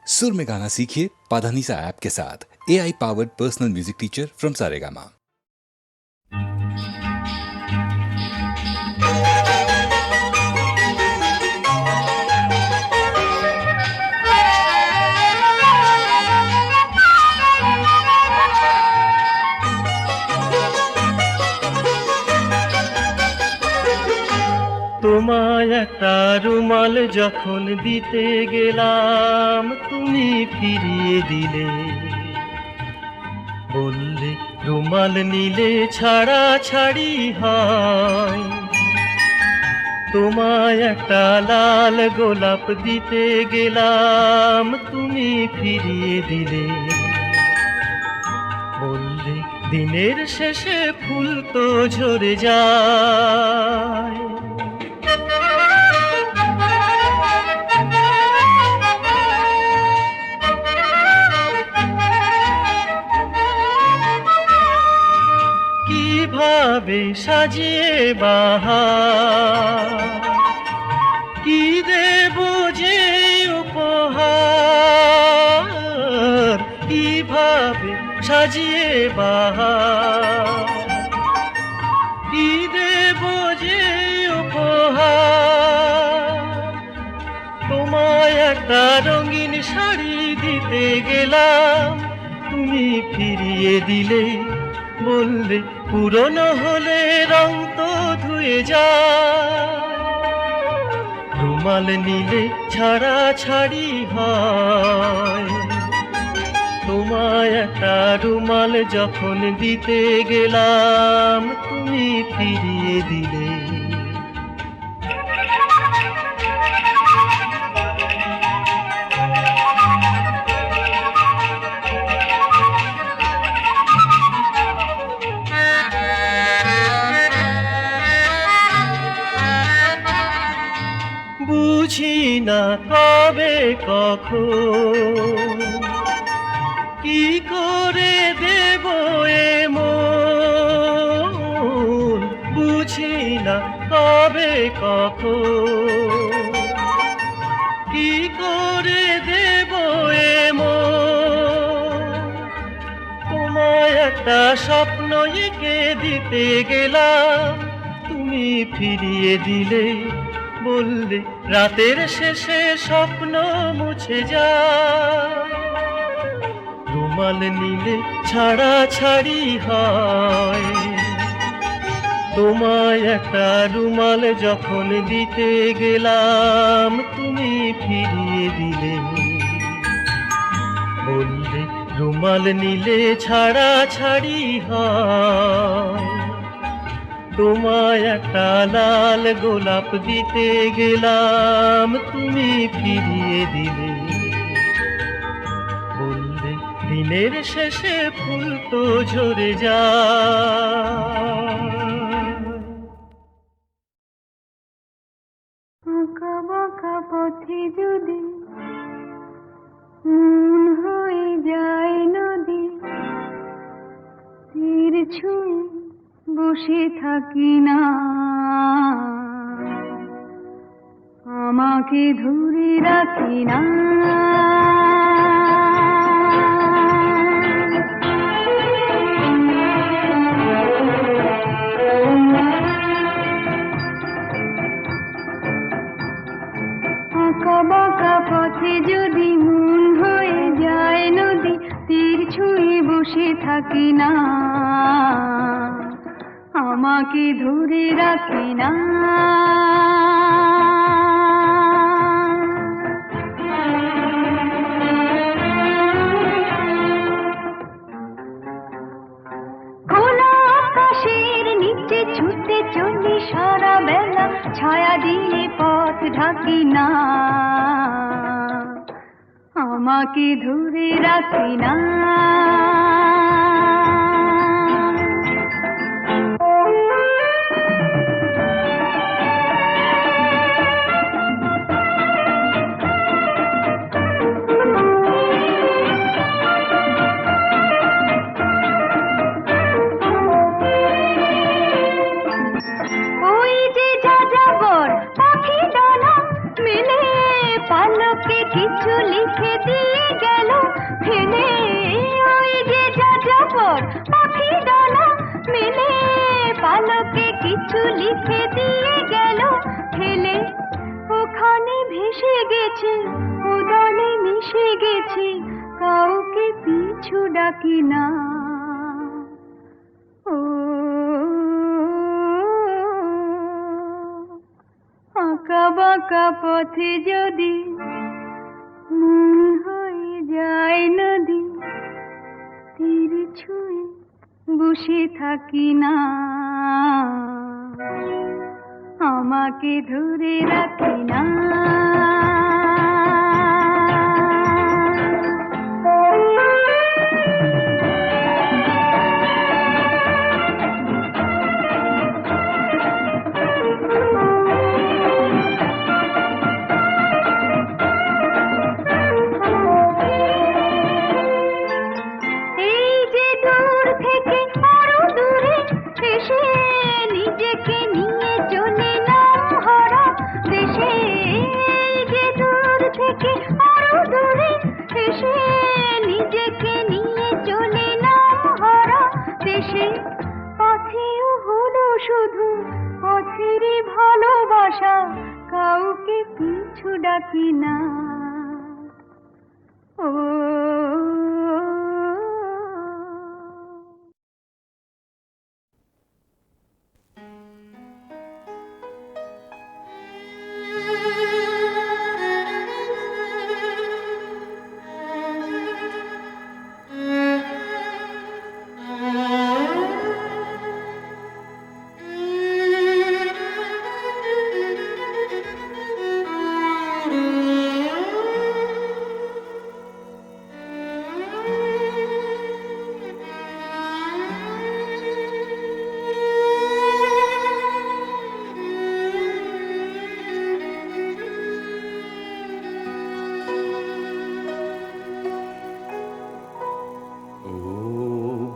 सुर में गाना सीखिए पाधानीसा ऐप के साथ। AI powered personal music teacher from Saregama. তোমায় একটা রুমাল যখন দিতে গেলাম তুমি ফিরিয়ে দিলে, বললে রুমাল নিলে ছাড়া ছাড়ি হয়। তোমায় একটা লাল গোলাপ দিতে গেলাম তুমি ফিরিয়ে দিলে, বললে দিনের শেষে ফুল তো ঝরে যায়। কিভাবে সাজিয়ে বাহার, কি দেব যে উপহার, কিভাবে সাজিয়ে বাহার, কি দেব যে উপহার। তোমায় একটা রঙিন শাড়ি দিতে গেলাম তুমি ফিরিয়ে দিলে, বললে পুরনো হলে রং তো ধুয়ে যায়। রুমাল নিলে ছাড়া ছাড়ি হয়। তোমায় একটা রুমাল যখন দিতে গেলাম তুমি ফিরিয়ে দিলে। বুঝি না কবে কখন কি করে দেব এমন, বুঝি না কবে কখন কি করে দেব এমন। তোমায় একটা স্বপ্ন এঁকে দিতে গেলাম তুমি ফিরিয়ে দিলে, বললে রাতের শেষে স্বপ্ন মুছে যায়। রুমাল নিলে ছাড়া ছাড়ি হয়। তোমায় একটা রুমাল যখন দিতে গেলাম তুমি ফিরিয়ে দিলে, বললে রুমাল নিলে ছাড়া ছাড়ি হয়। তোমায় একটা লাল গোলাপ দিতে গেলাম তুমি ফিরিয়ে দিলে, বললে দিনের শেষে ফুল তো ঝরে যায়। আঁকা বাঁকা পথে যদি মন হয়ে যায় নদী, তীর ছুঁয়ে বসে থাকি না, আমাকে ধরে রাখি না। আঁকা বাঁকা পথে যদি মন হয়ে যায় নদী, তীর ছুঁয়ে বসে থাকি না, আমাকে ধরে রাখি না। খোলা আকাশের নিচে ছুটে চলি সারা বেলা, ছায়া দিয়ে পথ ঢাকি না, আমাকে ধরে রাখি না। কিছু লিখে দিয়ে কিছু লিখে দিয়ে গেল ফেলে, ওখানে ভেসে গেছে, উদলে মিশে গেছে, কাউকে পিছু ডাকি না। ও আঁকা বাঁকা পথে যদি মন হয়ে যায় নদী, তীর ছুঁয়ে বসে থাকি না, আমাকে ধরে রাখি না। এই যে দূর থেকে আরো দূরে এসে নিজেকে নিয়ে চলে নাম হারা দেশে, এই যে দূর থেকে আরো দূরে এসে নিজেকে নিয়ে চলে নাম হারা দেশে, পথেও হলো শুধু পথেরই ভালোবাসা, কাউকে পিছু ডাকি না। ও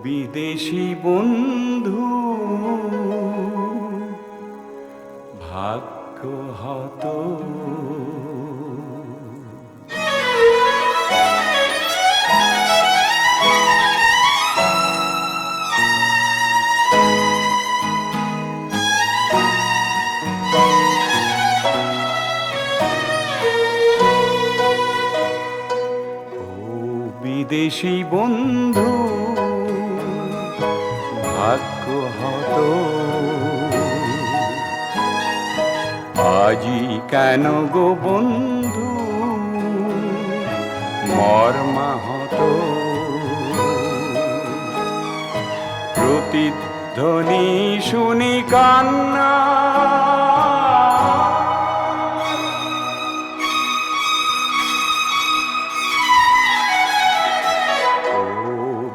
বিদেশি বন্ধু ভাগ্য হত, বিদেশি বন্ধু ভাগ্য হত, আজি কেন গো বন্ধু মর্মাহত, প্রতিধ্বনি শুনি কান্না,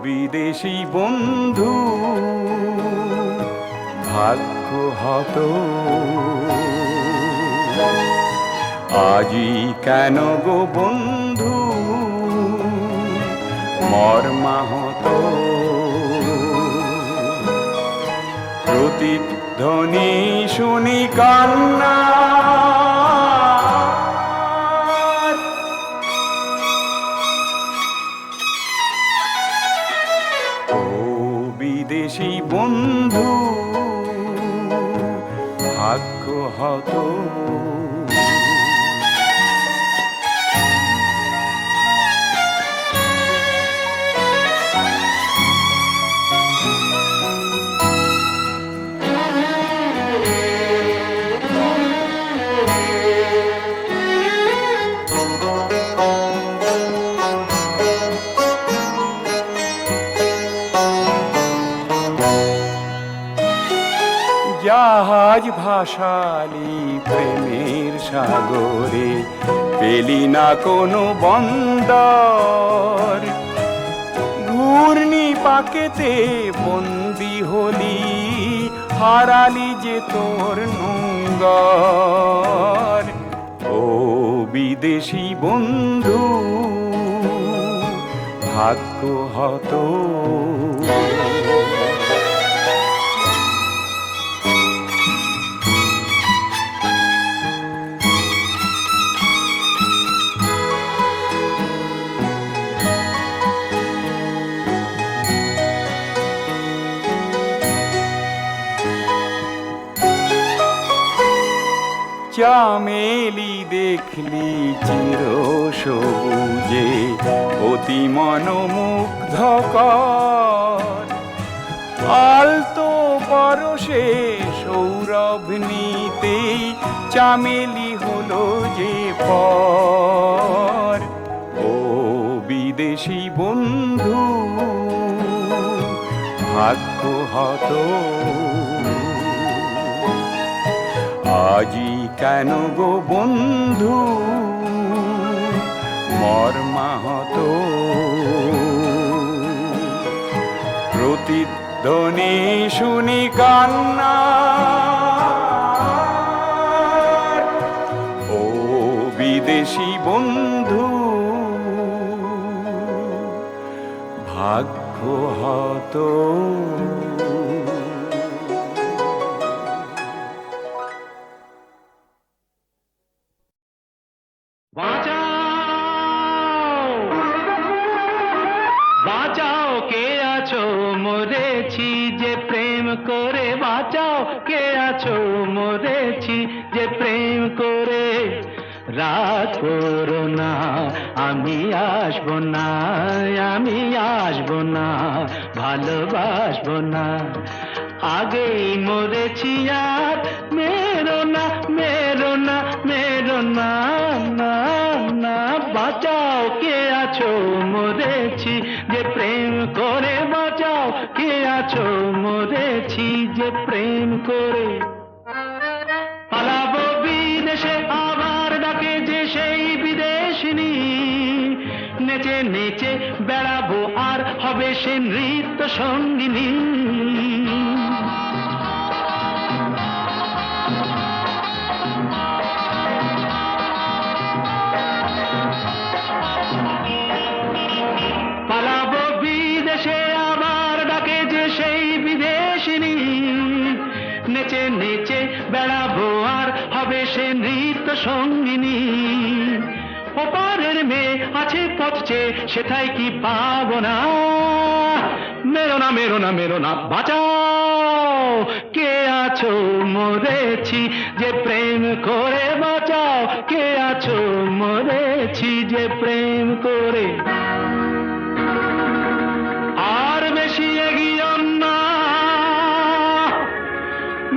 বিদেশি বন্ধু ভাগ্য হত, আজি কেন গো বন্ধু মর্মাহত, প্রতিধ্বনি শুনি কান্না, বিদেশি বন্ধু ভাগ্য হত। জাহাজ ভাসালি প্রেমের সাগরে, পেলি না কোনো বন্দর, ঘূর্ণি পাকেতে বন্দি হলি, হারালি যে তোর নোঙ্গর। ও বিদেশি বন্ধু ভাগ্য হত, চামেলি দেখলি চির সবুজে অতি মনোমুগ্ধকর আলতো পরশে সৌরভ নিতেই চামেলি হলো যে পর ও বিদেশি বন্ধু ভাগ্য হত আজি কেন গো বন্ধু মর্মাহত প্রতিধ্বনি শুনি কান্না ও বিদেশি বন্ধু ভাগ্য হত বাঁচাও কে আছো মরেছি যে প্রেম করে বাঁচাও কে আছো মরেছি যে প্রেম করে রাগ করো না আমি আসবো না আমি আসবো না ভালোবাসবো না আগেই মরেছি আর মেরো না মেরো না মেরো না না না বাঁচাও কে আছো মরেছি যে প্রেম করে বাঁচাও কে আছো মরেছি যে প্রেম করে পালাবো বিদেশে আবার ডাকে যে সেই বিদেশিনী নেচে নেচে বেড়াবো আর হবে সে নৃত্য সঙ্গিনী পালাবো বিদেশে আবার ডাকে যে সেই বিদেশিনী নেচে নেচে বেড়াবো আর হবে সে নৃত্য সঙ্গিনী ওপারের মেয়ে আছে পথছে সেটাই কি পাবো না মেরো না মেরো না মেরো না বাঁচাও কে আছো মরেছি যে প্রেম করে বাঁচাও কে আছো মরেছি যে প্রেম করে আর বেশি এগিয়ে না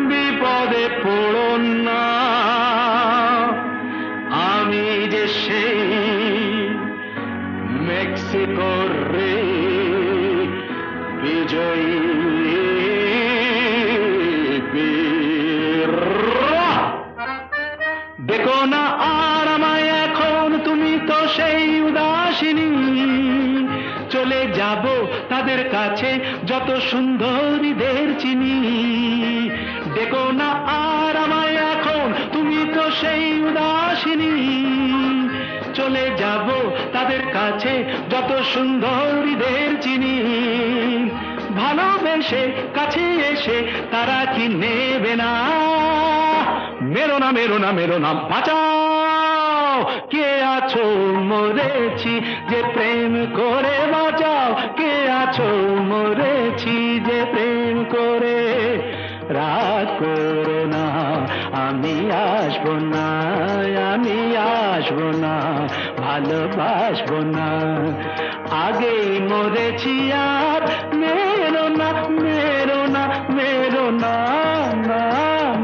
বিপদে পড়ো না আমি যে সেই মেক্সিকোর রে বিজয়ী বীর। দেখো না আর আমায় এখন তুমি তো সেই উদাসিনী চলে যাব তাদের কাছে যত সুন্দরীদের চিনি দেখো না আর আমায় এখন তুমি তো সেই উদাসিনী চলে যাব তাদের কাছে যত সুন্দরীদের চিনি ভালোবেসে কাছে এসে তারা কি নেবে না মেরো না মেরো না মেরো না বাঁচাও কে আছো মরেছি যে প্রেম করে বাঁচাও কে আছো মরেছি যে প্রেম করে রাগ করো না আমি আসবো না আমি আসবো না ভালোবাসবো না আগেই মরেছি আর মেরো না মেরো না মেরো না না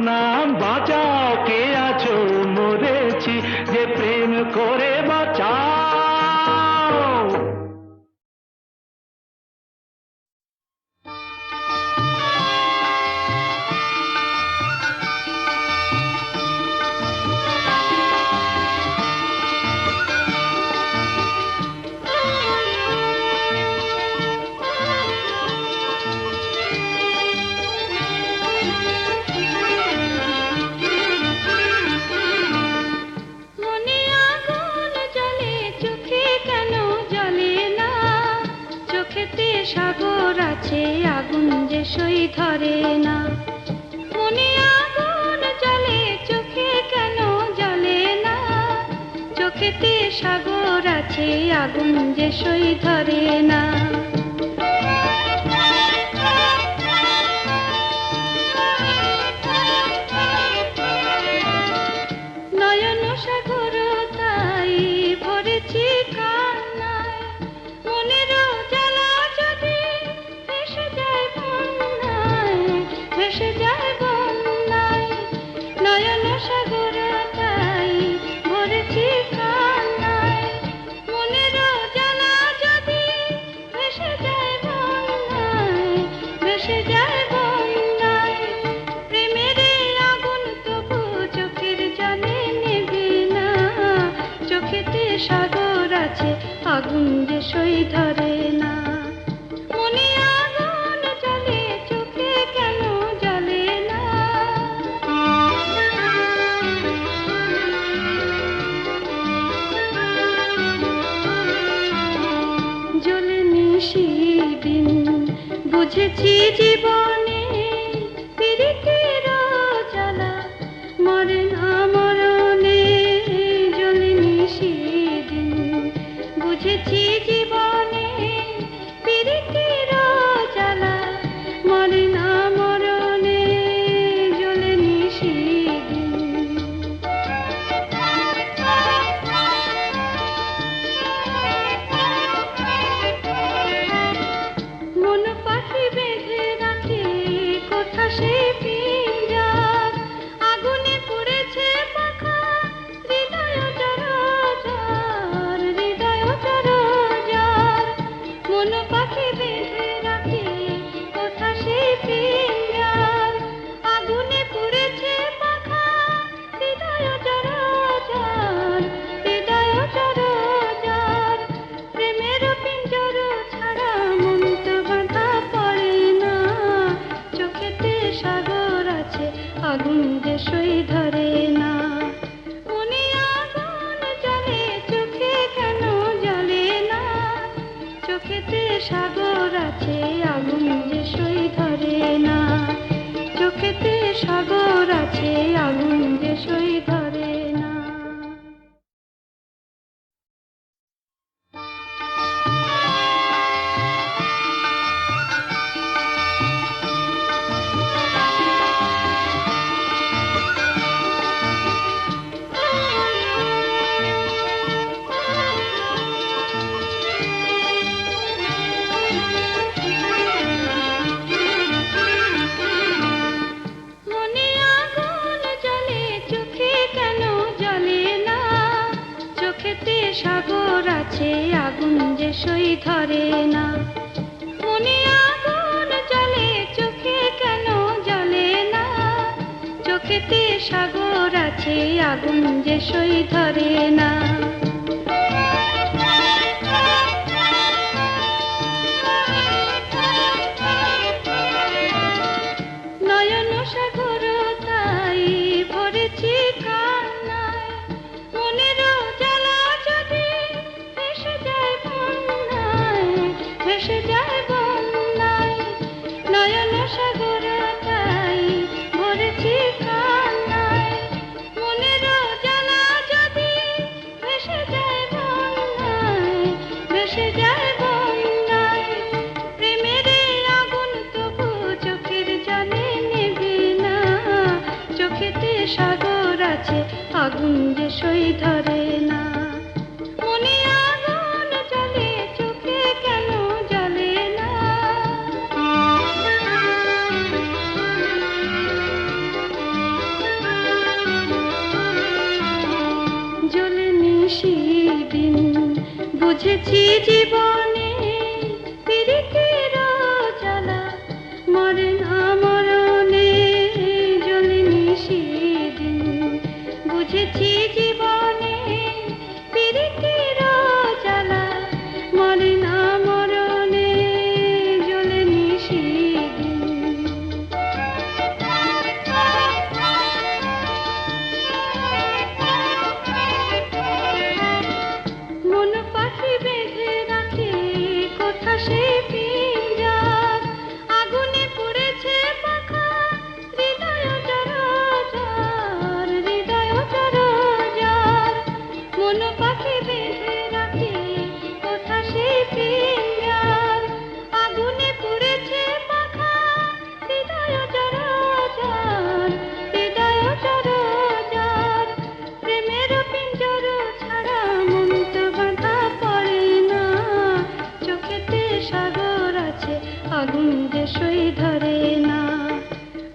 না বাঁচাও কে আছো মরেছি যে প্রেম করে বাঁচাও সাগর আছে আগুন যে সই ধরে না মনে আগুন জ্বলে চোখে কেন জ্বলে না চোখেতে সাগর আছে আগুন যে সই ধরে না আগুন যে সই ধরে না। মনে আগুন জ্বলে চোখে কেন জ্বলে না? জ্বলেনি সেদিন বুঝেছি জীবনে পীড়িতের জ্বালা মরে না মরণে। জ্বলেনি সেদিন বুঝেছি জীবনে পীড়িতের জ্বালা মরে না মরণে। জ্বলেনি সেদিন। মন পাখি বেঁধে রাখে কোথা সে পিঞ্জার, আগুনে পুড়েছে পাখা হৃদয় জড়জার, হৃদয় জড়জার। মন পাখি বেঁধে রাখে কোথা সে পিঞ্জার, আগুনে পুড়েছে পাখা হৃদয় জড়জার, হৃদয় জড়জার। প্রেমের পিঞ্জর ছাড়া মন তো বাঁধা পড়ে না। চোখেতে সাগর আছে আগুন যে সই ধরে না। মনে আগুন জ্বলে চোখে কেন জ্বলে না? চোখেতে সাগর আছে আগুন যে সই ধরে না। চোখেতে সাগর আছে আগুন যে সই ধরে না। মনে আগুন জ্বলে চোখে কেন জ্বলে না? চোখেতে সাগর আছে আগুন যে সই ধরে না। মনে আগুন জ্বলে চোখে কেন জ্বলে না? চোখেতে সাগর আছে আগুন যে সই ধরে না। নয়ন সাগর তাই ভরেছি কান্নায়, মনের জ্বালা যদি ভেসে যায় বন্যায়, ভেসে যায় বন্যায়। নয়ন সাগর তাই ভরেছি কান্নায়, মনের জ্বালা যদি ভেসে যায় বন্যায়, ভেসে যায় বন্যায়। প্রেমের আগুন তবু চোখের জলে নেবে না। চোখেতে সাগর আছে আগুন যে সই ধরে না। মনে আগুন জ্বলে চোখে কেন জ্বলে না? জ্বলেনি সেদিন বুঝেছি জীবনে পীড়িতের জ্বালা মরে না মরণে। জ্বলেনি সেদিন বুঝেছি জীবনে পীড়িতের জ্বালা মরে না মরণে। জ্বলেনি সেদিন। মন পাখি বেঁধে রাখে কোথা সে পিঞ্জার, আগুনে পুড়েছে পাখা হৃদয় জড়জার, হৃদয় জড়জার। মন পাখি বেঁধে রাখে কোথা সে পিঞ্জার, আগুনে পুড়েছে পাখা হৃদয় জড়জার, হৃদয় জড়জার। প্রেমের পিঞ্জর ছাড়া মন তো বাঁধা পড়ে না। চোখেতে সাগর আছে আগুন যে সই ধরে না।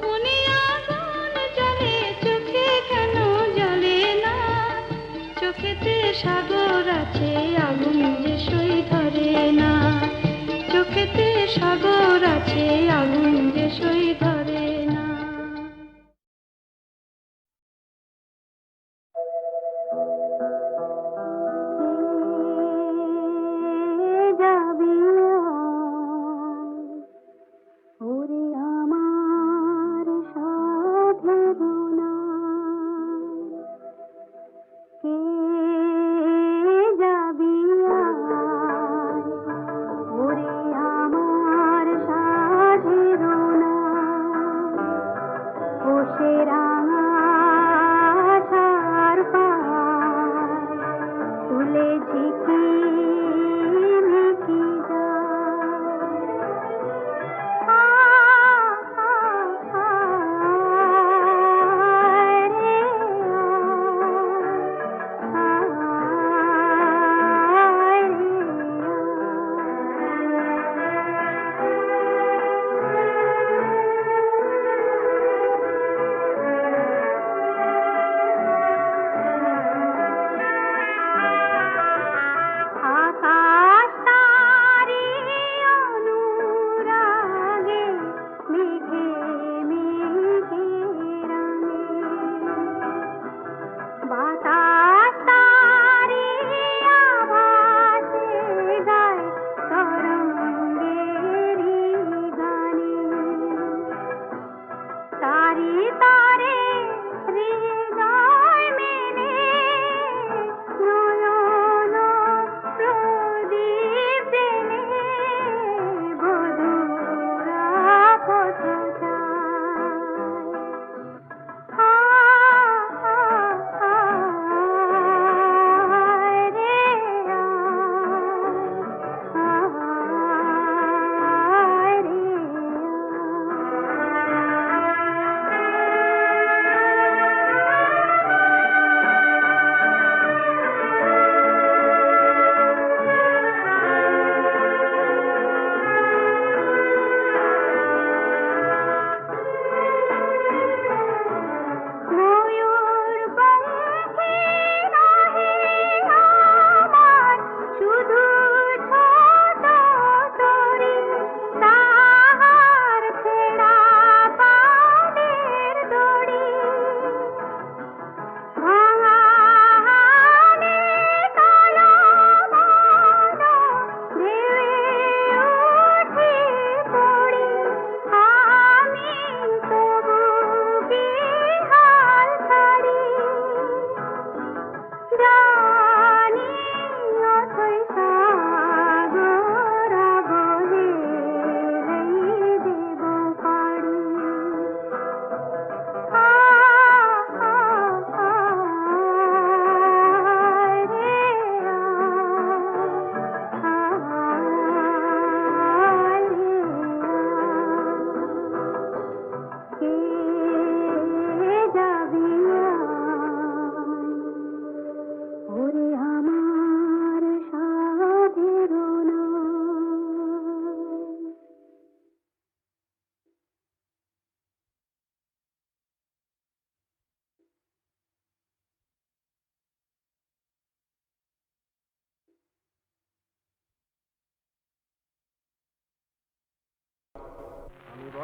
মনে আগুন জ্বলে চোখে কেন জ্বলে না? চোখেতে সাগর আছে আগুন যে সই ধরে না। চোখেতে সাগর আছে আগুন যে সই ধরে না।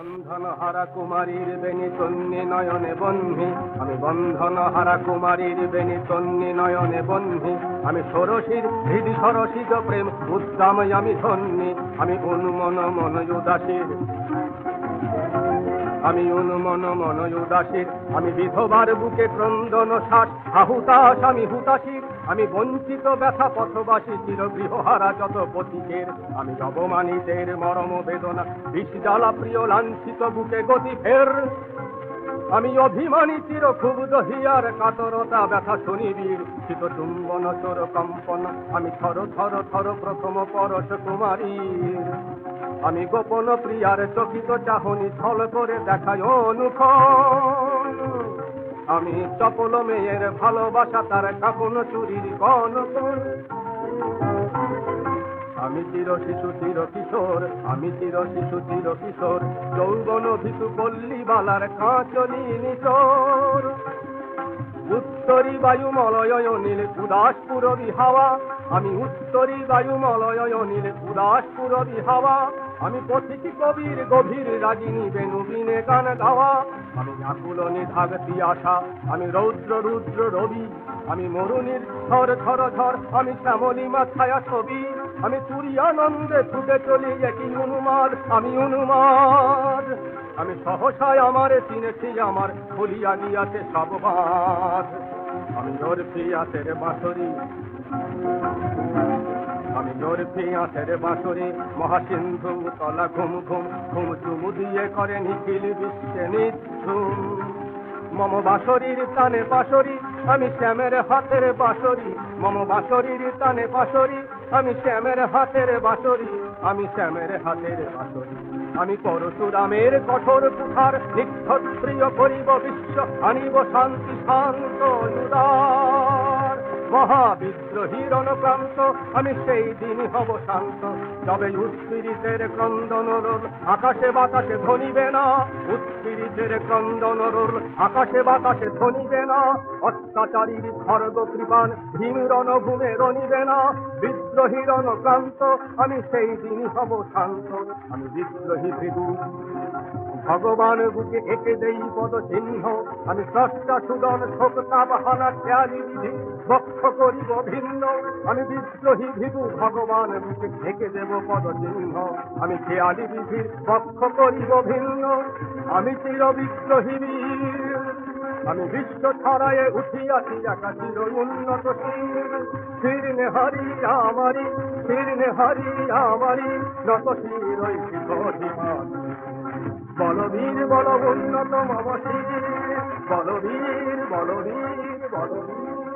বন্ধন হারা কুমারীর বেনি তন্নি নয়নে বন্ধি, আমি বন্ধন হারা কুমারীর বেনি তন্নি নয়নে বন্ধি, আমি ষোড়শীর হৃদি সরসিজ প্রেম উদ্দাম আমি ধন্যি, আমি উন্মন মন উদাসীর, আমি উন্মন মন উদাসীর, আমি বিধবার বুকে ক্রন্দন শ্বাস আহুতাস, আমি হুতাশীর, আমি বঞ্চিত ব্যথা পথবাসী চির গৃহহারা যত পথিকের, আমি অবমানিতের মরম বেদনা বিষ জ্বালা প্রিয় লাঞ্ছিত বুকে গতি ফের, আমি অভিমানী চির ক্ষুব্ধ হিয়ার কাতরতা ব্যথা শনিবীর চিত চুম্বন চোর কম্পন, আমি থর থর থর প্রথম পরশ কুমারীর, আমি গোপন প্রিয়ার চকিত চাহনি ছল করে দেখায় অনুক্ষণ, আমি চপল মেয়ের ভালোবাসা তার কাপন চুরির কনকন, আমি চির শিশু চির কিশোর, আমি চির শিশু চির কিশোর, যৌবন ভিতু পল্লী বালার কাঁচনি নিচোর, উত্তরী বায়ুমলয় নীল উদাসপুরবী হাওয়া, আমি উত্তরী বায়ুমলয় নীল উদাসপুরবী হাওয়া, আমি পথিকি কবির গভীর রাগিনী বেনু বিনে গান গাওয়া, আমি আকুল নিধাগতি আশা, আমি রৌদ্র রুদ্র রবি, আমি মরুণীর ঝড় ঝড় ঝড়, আমি শ্যামলী মাথায়া ছবি, আমি তুরিয়ানন্দে ছুটে চলি একই উন্মাদ, আমি উন্মাদ, আমি সহসায় আমারে চিনেছি আমার ভুলিয়া গিয়াছে সব বাঁধ, আমি তোর প্রিয়াতের বাঁশরি, আমি তোর প্রিয়াতের বাঁশরি, মহাসিন্ধু তলা ঘুম ঘুম ঘুম চুমু দিয়ে করে নিখিল বিশ্বে নিঝুম, মম বাঁশরীর টানে বাঁশরি, আমি শ্যামের হাতের বাঁশরি, মম বাঁশরীর টানে বাঁশরি, আমি শ্যামের হাতের বাঁশরি, আমি শ্যামের হাতের বাঁশরি, আমি পরশুরামের কঠোর কুঠার নিক্ষত্রিয় করিব বিশ্ব, আনিব শান্তি শান্ত উদার, মহাবিদ্রোহীর অনুক্রান্ত, আমি সেই দিন হব শান্ত, তবে উৎপীড়িতের ক্রন্দন রোল আকাশে বাতাসে ধ্বনিবে না, উৎপীড়িতের ক্রন্দন রোল আকাশে বাতাসে ধ্বনিবে না, অত্যাচারীর খড়গ কৃপান ভীম রণভূমে রণিবে না, বিদ্রোহীর অনুক্রান্ত, আমি সেই দিন হব শান্ত, আমি বিদ্রোহী ভৃগু ভগবান বুকে এঁকে দেই পদ চিহ্ন, আমি স্রষ্টা সুদন শোকতা বাহানা খেয়ালি বিধি বক্ষ করিব ভিন্ন, আমি বিদ্রোহী ভিদু ভগবান বুকে এঁকে দেব পদ চিহ্ন, আমি খেয়ালি বিধির বক্ষ করিব ভিন্ন, আমি চির বিদ্রোহী বীর, আমি বিশ্ব ছড়ায়ে উঠিয়াছি একা চির উন্নত শির, শির নেহারি আমারি, শির নেহারি আমারি, নত শির ওই শিখরিমান, বলবীর বল উন্নত মম শির, বলবীর বলবীর বলবীর।